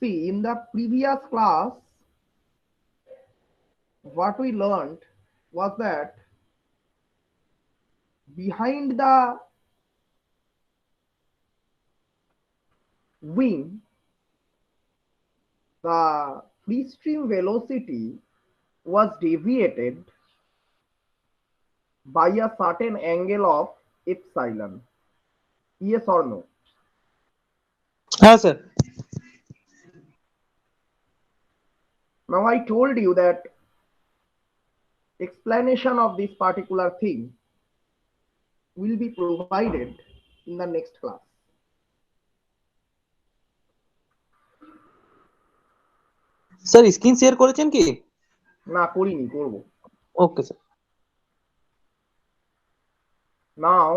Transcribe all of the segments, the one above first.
See, in the previous class, what we learned was that behind the wing, the free stream velocity was deviated by a certain angle of epsilon. Yes or no? हाँ sir. Now I told you that explanation of this particular thing will be provided in the next class. Sir screen share করেছেন কি? না করিনি, করব। Okay sir. Now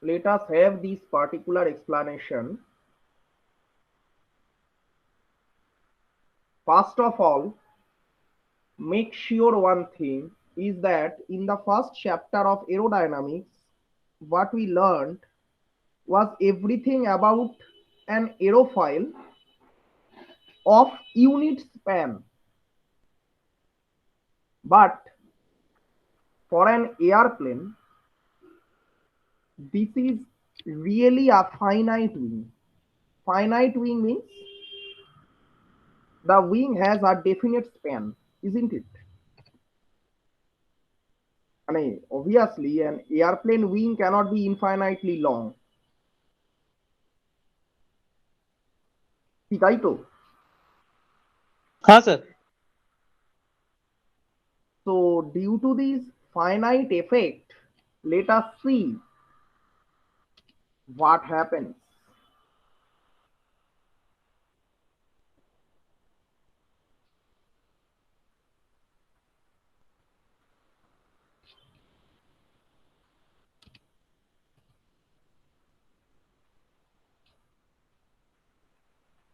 let us have this particular explanation. First of all, make sure one thing is that in the first chapter of aerodynamics, what we learned was everything about an aerofoil of unit span. But for an airplane, this is really a finite wing. Finite wing means the wing has a definite span, isn't it? I mean, obviously, an airplane wing cannot be infinitely long. তাই তো? हाँ sir. So due to this finite effect, let us see what happens.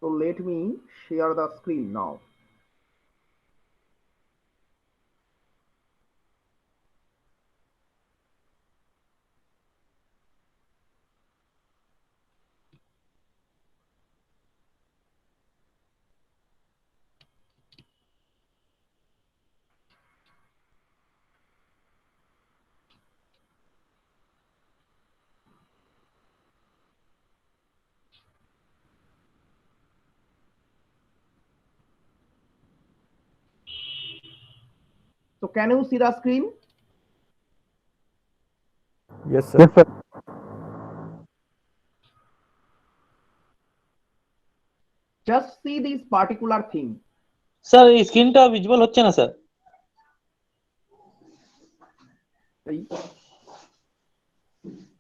So let me share the screen now. So can you see the screen? Yes, sir. Yes, sir. Just see this particular thing. Sir এই স্ক্রিনটা visible হচ্ছে না sir.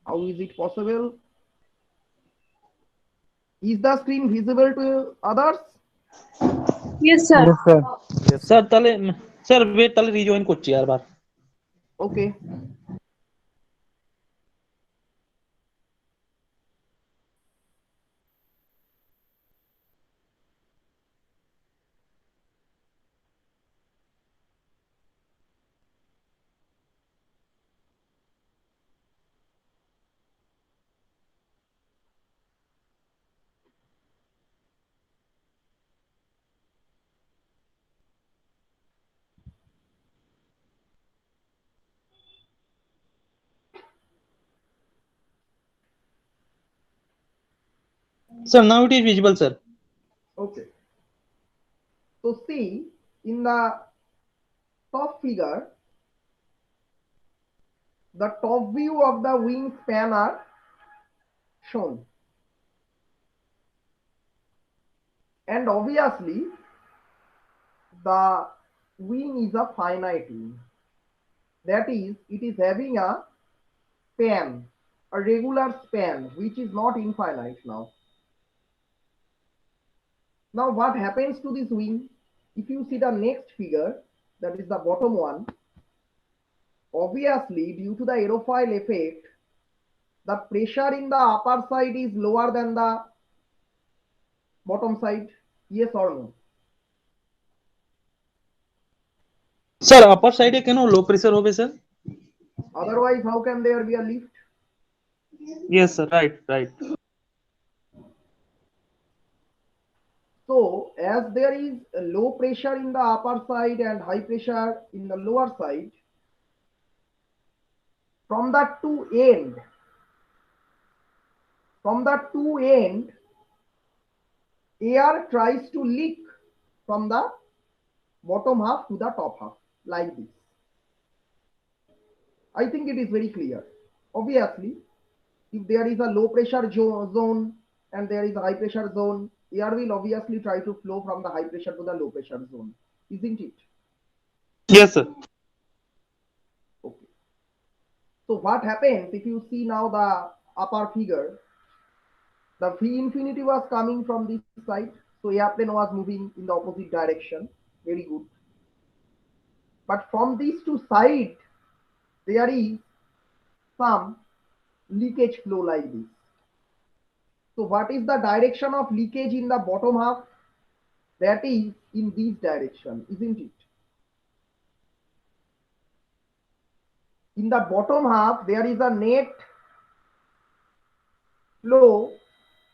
How is it possible? Is the screen visible to others? Yes, sir. Yes, sir. Yes, sir sir. তাহলে sir wait তাহলে rejoin করছি আরবার. Okay. Sir now it is visible sir. Okay. So see in the top figure, the top view of the wingspan are shown. And obviously the wing is a finite wing. That is, it is having a span, a regular span, which is not infinite now. Now what happens to this wing? If you see the next figure, that is the bottom one, obviously due to the aerofoil effect, the pressure in the upper side is lower than the bottom side. Yes or no? Sir upper সাইডে কেন low pressure হবে sir? Otherwise how can there be a lift? Yes sir, right right. So as there is a low pressure in the upper side and high pressure in the lower side, from the two end, air tries to leak from the bottom half to the top half like this. I think it is very clear. Obviously, if there is a low pressure zone and there is a high pressure zone, air will obviously try to flow from the high pressure to the low pressure zone, isn't it? Yes, sir. Okay. So what happens if you see now the upper figure? The V infinity was coming from this side, so airplane was moving in the opposite direction. Very good. But from these two sides, there is some leakage flow like this. So what is the direction of leakage in the bottom half? That is in this direction, isn't it? In the bottom half, there is a net flow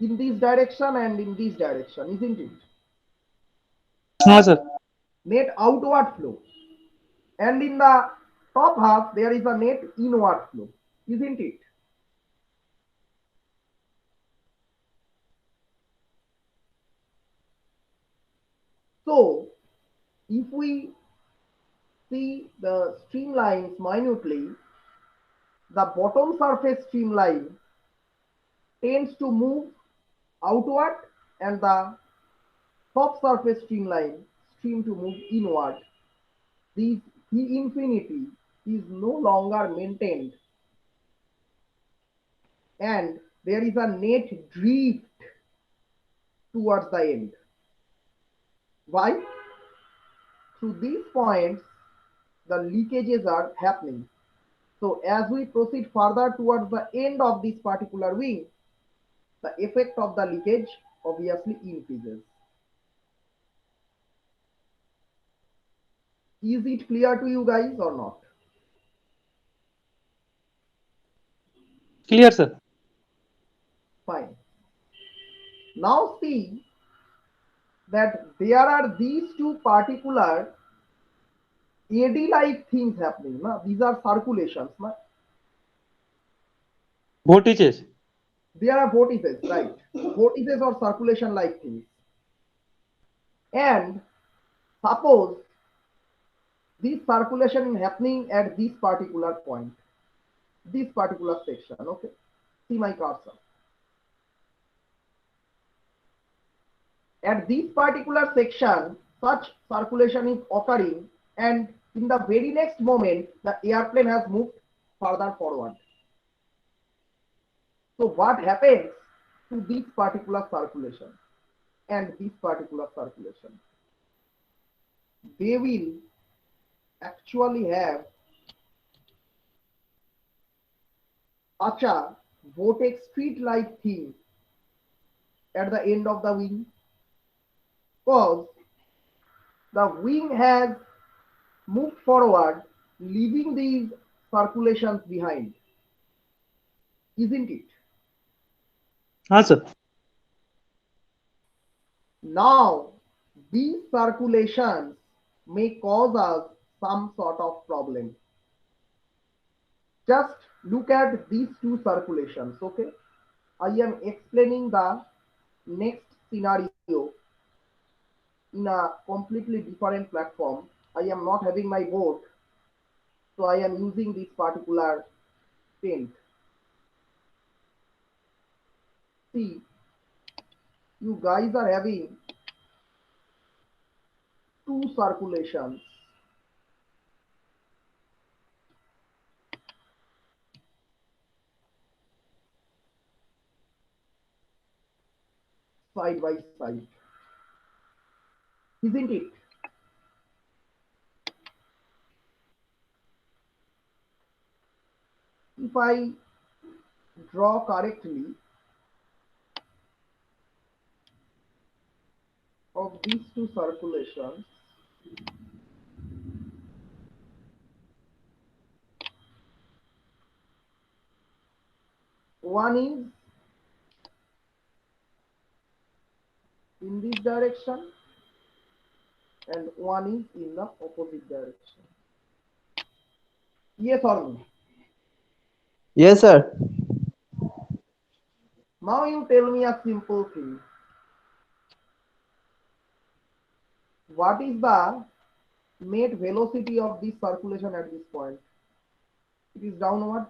in this direction and in this direction, isn't it? No, sir. Net outward flow. And in the top half, there is a net inward flow, isn't it? So, if we see the streamlines minutely, the bottom surface streamline tends to move outward and the top surface streamline stream to move inward. This V infinity is no longer maintained and there is a net drift towards the end. Why? Through these points, the leakages are happening. So as we proceed further towards the end of this particular wing, the effect of the leakage obviously increases. Is it clear to you guys or not? Clear, sir. Fine. Now see that there are these two particular eddy-like things happening. Na? These are circulations. Na? Voltages. There are vortices, right? Vortices or circulation-like things. And suppose this circulation is happening at this particular point, this particular section. Okay, see my cursor. At this particular section, such circulation is occurring, and in the very next moment, the airplane has moved further forward. So what happens to this particular circulation and this particular circulation? They will actually have such a vortex street-like thing at the end of the wing, because the wing has moved forward, leaving these circulations behind, isn't it? Sir. Now, these circulations may cause us some sort of problem. Just look at these two circulations, okay? I am explaining the next scenario in a completely different platform. I am not having my board, so I am using this particular pen. See, you guys are having two circulations side by side, isn't it? If I draw correctly of these two circulations, one is in this direction and one is in the opposite direction. Yes or no? Yes, sir. Now you tell me a simple thing. What is the net velocity of this circulation at this point? It is downward.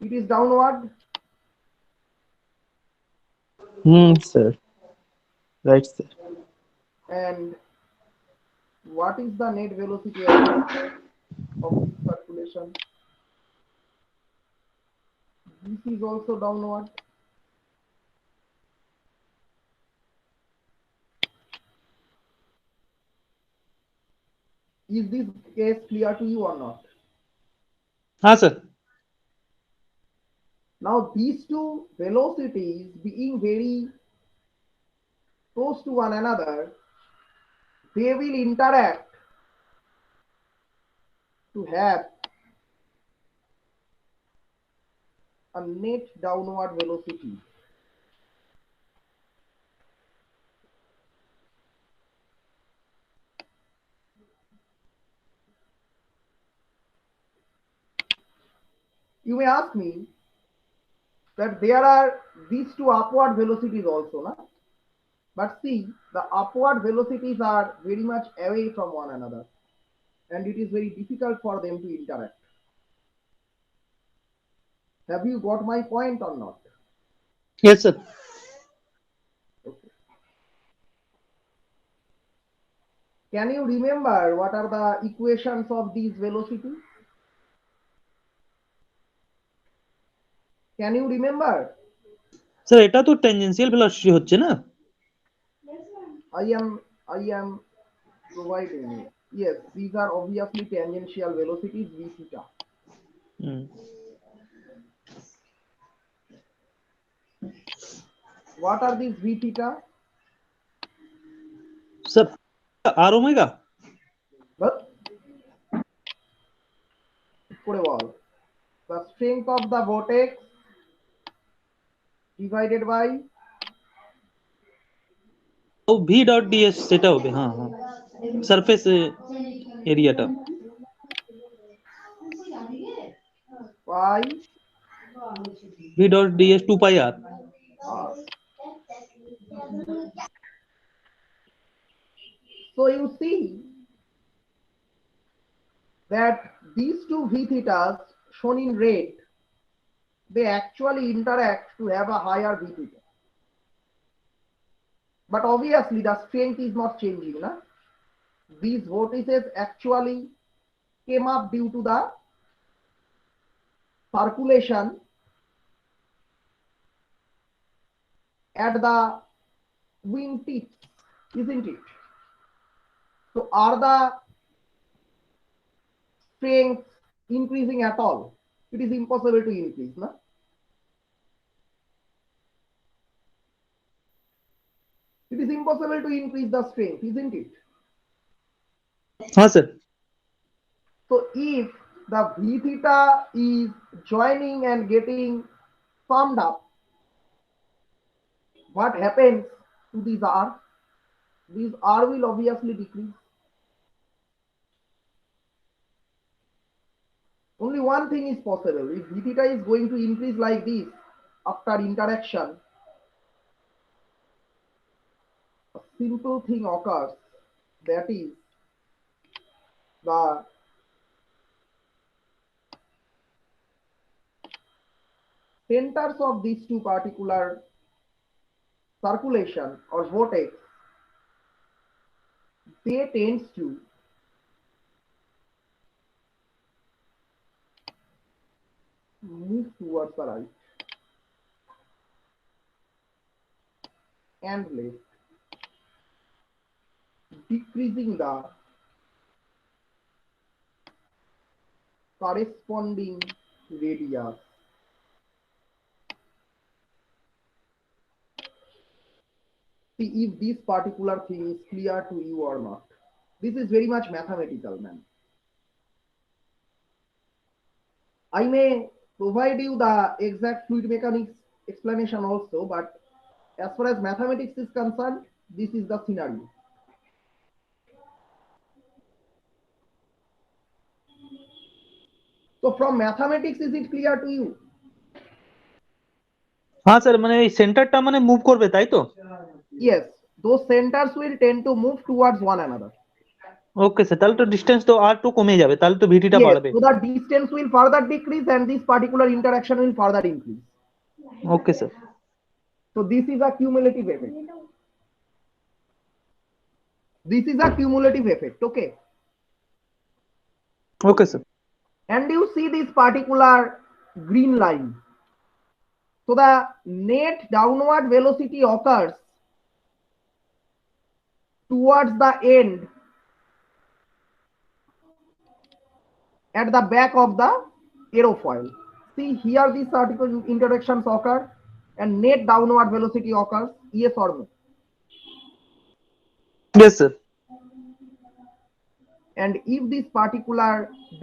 It is downward. Sir. Right, sir. And what is the net velocity at this point of this circulation? This is also downward. Is this case clear to you or not? हाँ sir. Now these two velocities being very close to one another, they will interact to have a net downward velocity. You may ask me that there are these two upward velocities also, na? But see, the upward velocities are very much away from one another, and it is very difficult for them to interact. Have you got my point or not? Yes sir. Okay. Can you remember what are the equations of these velocities? Can you remember? Sir এটা তো টেনজেন্সিয়াল velocity হচ্ছে না? I am providing you. Yes, these are obviously tangential velocities v theta. What are these v theta? Sir R omega. But the strength of the vortex divided by V dot DS সেটা হবে. হ্যাঁ হ্যাঁ, surface এরিয়াটা. pi V dot DS 2 pi R. r. So you see that these two v thetas shown in red, they actually interact to have a higher v theta. But obviously the strength is not changing, na? These vortices actually came up due to the circulation at the wing tips, isn't it? So are the strength increasing at all? It is impossible to increase, na? It is impossible to increase the strength, isn't it? হ্যাঁ sir. So if the v theta is joining and getting firmed up, what happens to these r? These r will obviously decrease. Only one thing is possible. If v theta is going to increase like this after interaction, a simple thing occurs, that is the centers of these two particular circulation or vortex, they tends to move towards the right and left, decreasing the corresponding radius. See if this particular thing is clear to you or not. This is very much mathematical, man. I may provide you the exact fluid mechanics explanation also, but as far as mathematics is concerned, this is the scenario. So from mathematics, is it clear to you? হ্যাঁ sir মানে এই সেন্টারটা মানে move করবে তাই তো? Yes, those centers will tend to move towards one another. Okay sir, তাহলে তো ডিসটেন্স তো আর একটু কমে যাবে, তাহলে তো ভিটিটা Yes, বাড়বে। so the distance will further decrease and this particular interaction will further increase. Okay sir. So this is a cumulative effect. This is a cumulative effect, okay? Okay sir. And you see this particular green line. So the net downward velocity occurs towards the end at the back of the aerofoil. See here these article interactions occur and net downward velocity occurs. Yes or no? Yes sir. And if this particular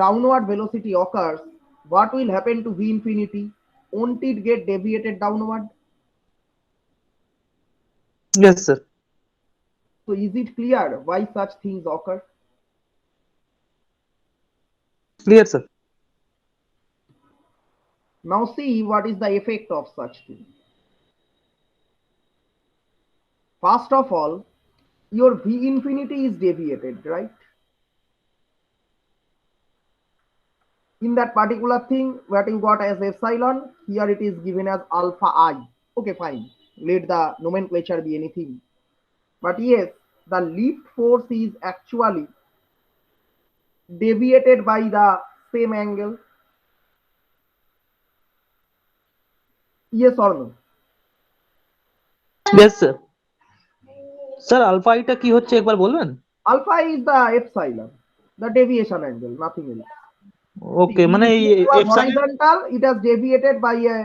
downward velocity occurs, what will happen to V infinity? Won't it get deviated downward? Yes sir. So is it clear why such things occur? Clear sir. Now see what is the effect of such thing. First of all, your V infinity is deviated, right? In that particular thing, what you got as epsilon, here it is given as alpha I. Okay, fine. Let the nomenclature be anything. But yes, the lift force is actually deviated by the same angle. Yes or no? Yes sir. Sir, alpha এটা কি হচ্ছে একবার বলবেন? Alpha is the epsilon, the deviation angle, nothing else. Okay, মানে এই horizontal, it has deviated by a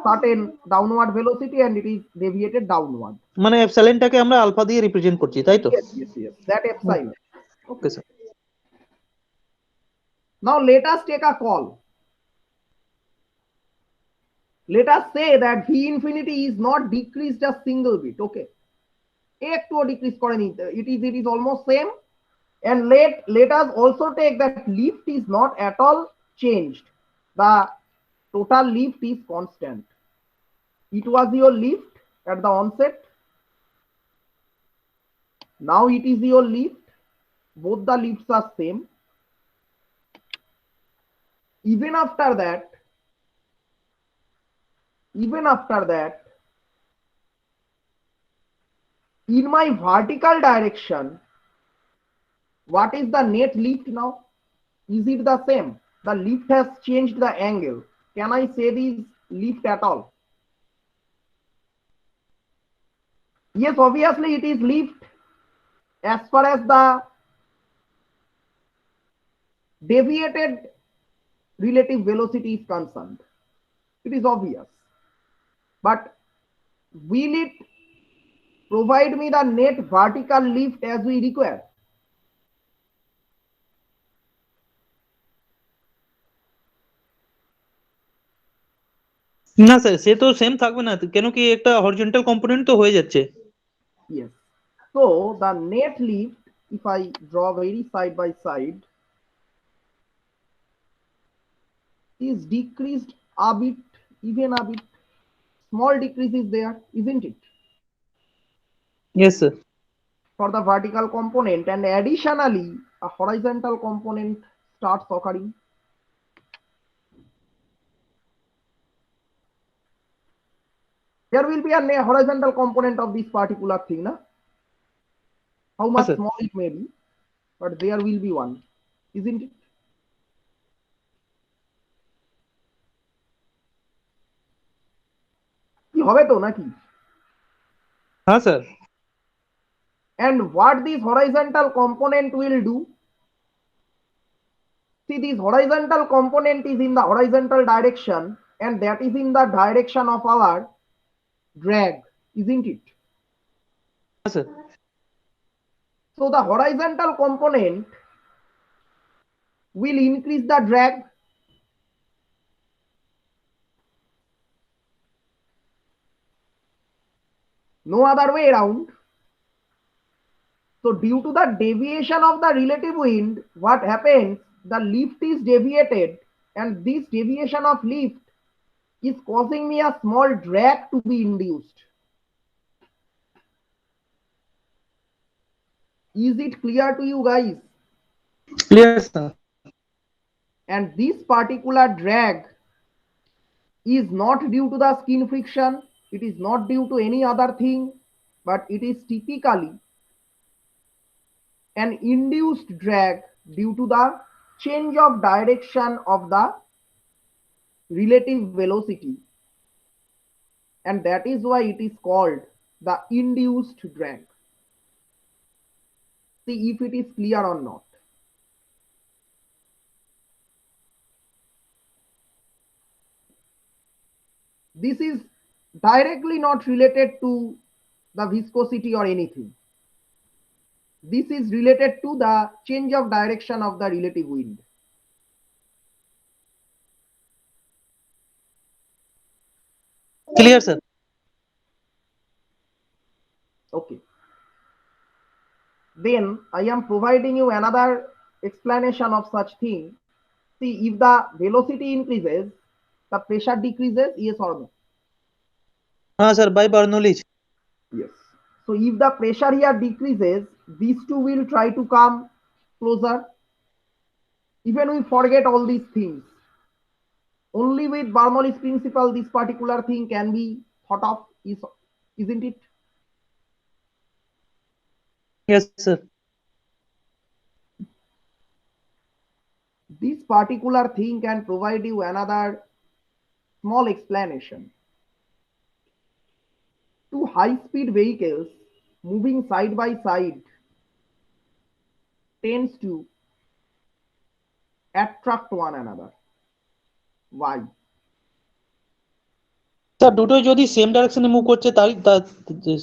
certain downward velocity and it is deviated downward. মানে এপসাইলনটাকে আমরা alpha দিয়ে রিপ্রেজেন্ট করছি তাই তো? Yes, that epsilon. Okay sir. Now let us take a call. Let us say that V infinity is not decreased a single bit, okay? একটুও decrease করেনি, it is almost same. And let us also take that lift is not at all changed. The total lift is constant. It was your lift at the onset. Now it is your lift. Both the lifts are same. Even after that, in my vertical direction, what is the net lift now? Is it the same? The lift has changed the angle. Can I say this lift at all? Yes, obviously it is lift as far as the deviated relative velocity is concerned. It is obvious. But will it provide me the net vertical lift as we require? না sir, সে তো same থাকবে না, কেন কি একটা horizontal component তো হয়ে যাচ্ছে। Yes. So the net lift, if I draw very side by side, is decreased a bit, even a bit. Small decrease is there, isn't it? Yes sir. For the vertical component, and additionally a horizontal component starts occurring. There will be a horizontal component of this particular thing, na? How much Yes, small it may be, but there will be one, isn't it? কি হবে তো নাকি? হ্যাঁ sir. And what this horizontal component will do? See, this horizontal component is in the horizontal direction, and that is in the direction of our drag, isn't it? Yes sir. So the horizontal component will increase the drag. No other way around. So due to the deviation of the relative wind, what happens? The lift is deviated, and this deviation of lift is causing me a small drag to be induced. Is it clear to you guys? Clear, sir. And this particular drag is not due to the skin friction, it is not due to any other thing, but it is typically an induced drag due to the change of direction of the relative velocity, and that is why it is called the induced drag. See if it is clear or not. This is directly not related to the viscosity or anything. This is related to the change of direction of the relative wind. Clear, sir. Okay. Then I am providing you another explanation of such thing. See, if the velocity increases, the pressure decreases, yes or no? Sir, by Bernoulli. Yes. So if the pressure here decreases, these two will try to come closer. Even we forget all these things. Only with Bernoulli's principle, this particular thing can be thought of, isn't it? Yes, sir. This particular thing can provide you another small explanation. Two high-speed vehicles moving side by side tends to attract one another. Why? Sir দুটোই যদি same ডাইরেকশনে move করছে তাই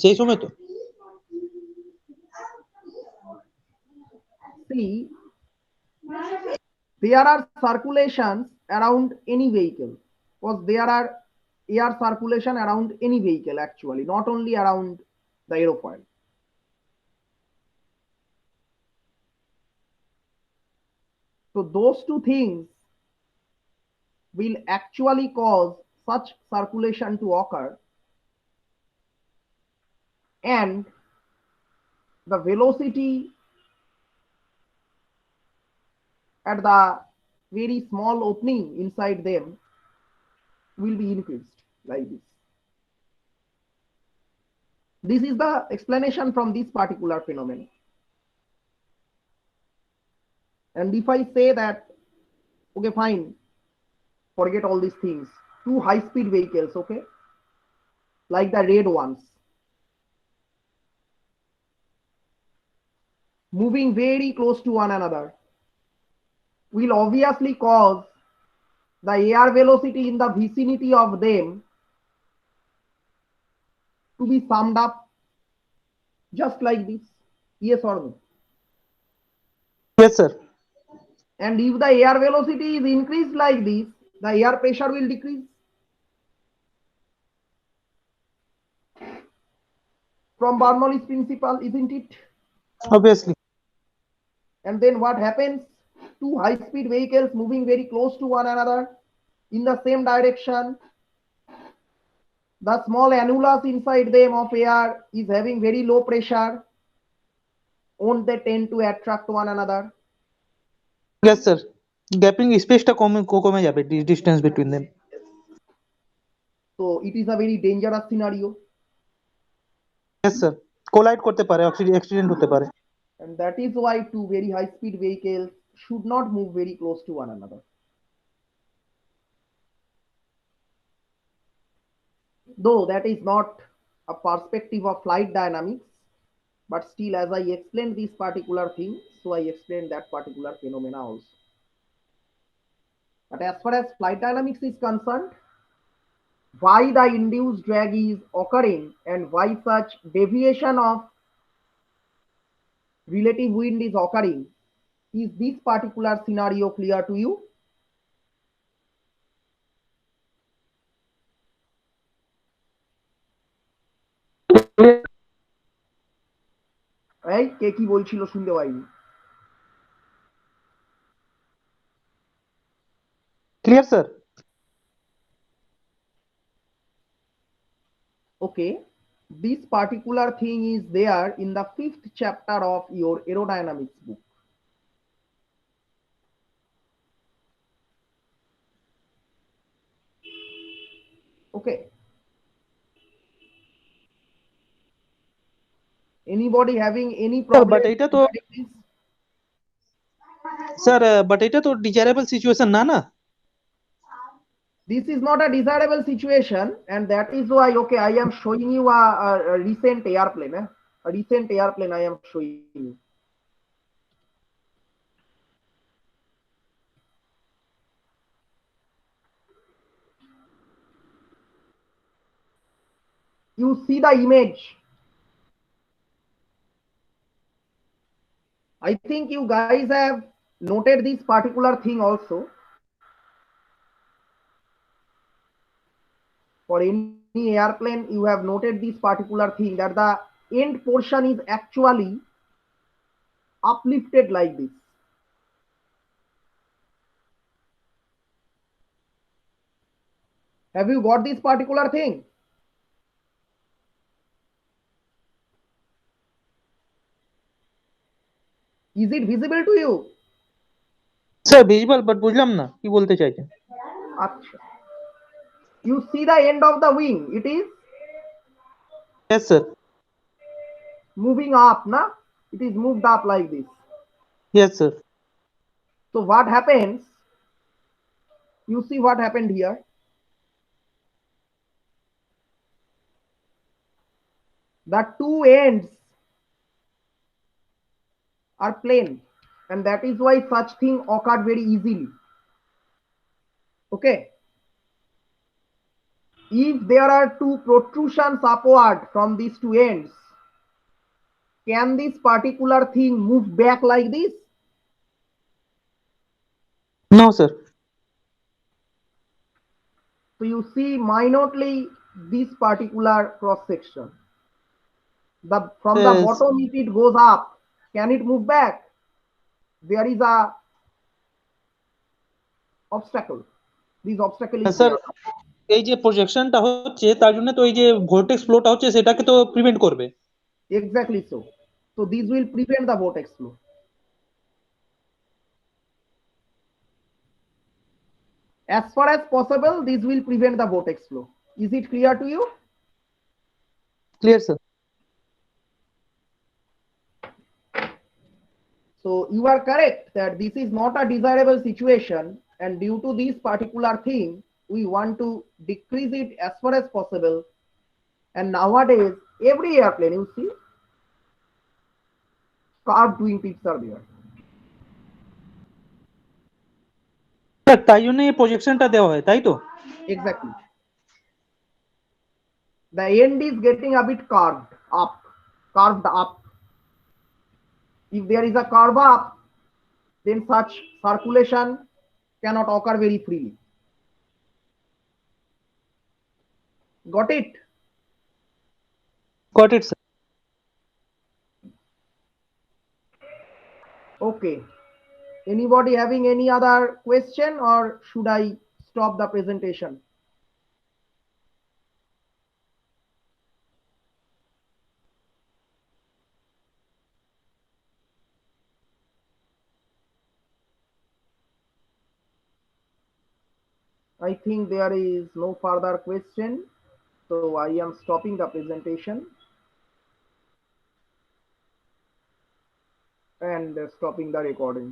সেই সময় তো See, there are circulations around any vehicle, because there are air circulation around any vehicle actually, not only around the aerofoil. So those two things will actually cause such circulation to occur, and the velocity at the very small opening inside them will be increased like this. This is the explanation from this particular phenomenon. And if I say that, okay, fine, forget all these things, two high-speed vehicles, okay, like the red ones, moving very close to one another, will obviously cause the air velocity in the vicinity of them to be summed up just like this. Yes or no? Yes, sir. And if the air velocity is increased like this, the air pressure will decrease. From Bernoulli's principle, isn't it? Obviously. And then what happens? Two high-speed vehicles moving very close to one another in the same direction. The small annulus inside them of air is having very low pressure. Won't they tend to attract one another? Yes, sir. Gapping স্পেসটা কমে যাবে distance between them So it is a very dangerous scenario. Yes sir collide করতে পারে accident হতে পারে And that is why two very high-speed vehicles should not move very close to one another. Though that is not a perspective of flight dynamics, but still, as I explained this particular thing, so I explained that particular phenomena also. But as far as flight dynamics is concerned, why the induced drag is occurring and why such deviation of relative wind is occurring, is this particular scenario clear to you? এই কে কি বলছিল শুনতে পাইনি। Clear sir? Okay, this particular thing is there in the 5th chapter of your aerodynamics book. Okay, anybody having any sir problem but এটা তো regarding this? Sir but এটা তো desirable situation না না? This is not a desirable situation, and that is why, okay, I am showing you a recent airplane. A recent airplane I am showing you. You see the image. I think you guys have noted this particular thing also. For any airplane, you have noted this particular thing, that the end portion is actually uplifted like this. Have you got this particular thing? Is it visible to you? Sir visible, but বুঝলাম না কি বলতে চাইছেন। Acha. You see the end of the wing, it is yes sir. moving up, na? It is moved up like this. Yes sir. So what happens? You see what happened here? The two ends are plain, and that is why such thing occurred very easily. Okay. If there are two protrusions upward from these two ends, can this particular thing move back like this? No sir. So you see minutely this particular cross section. From the Yes. bottom, if it goes up, can it move back? There is a obstacle. This obstacle is sir there. এই যে প্রজেকশনটা হচ্ছে তার জন্য তো এই যে vortex ফ্লোটা হচ্ছে সেটাকে তো প্রিভেন্ট করবে। Exactly so. So these will prevent the vortex flow. As far as possible, this will prevent the vortex flow. Is it clear to you? Clear sir. So you are correct that this is not a desirable situation, and due to this particular thing, we want to decrease it as far as possible. And nowadays, every airplane, you see, carved wing tips are there. Sir তাই জন্য এই প্রজেকশনটা দেওয়া হয়, তাই তো? Exactly. The end is getting a bit carved up. If there is a curve up, then such circulation cannot occur very freely. Got it? Got it sir. Okay. Anybody having any other question, or should I stop the presentation? I think there is no further question, so I am stopping the presentation and stopping the recording.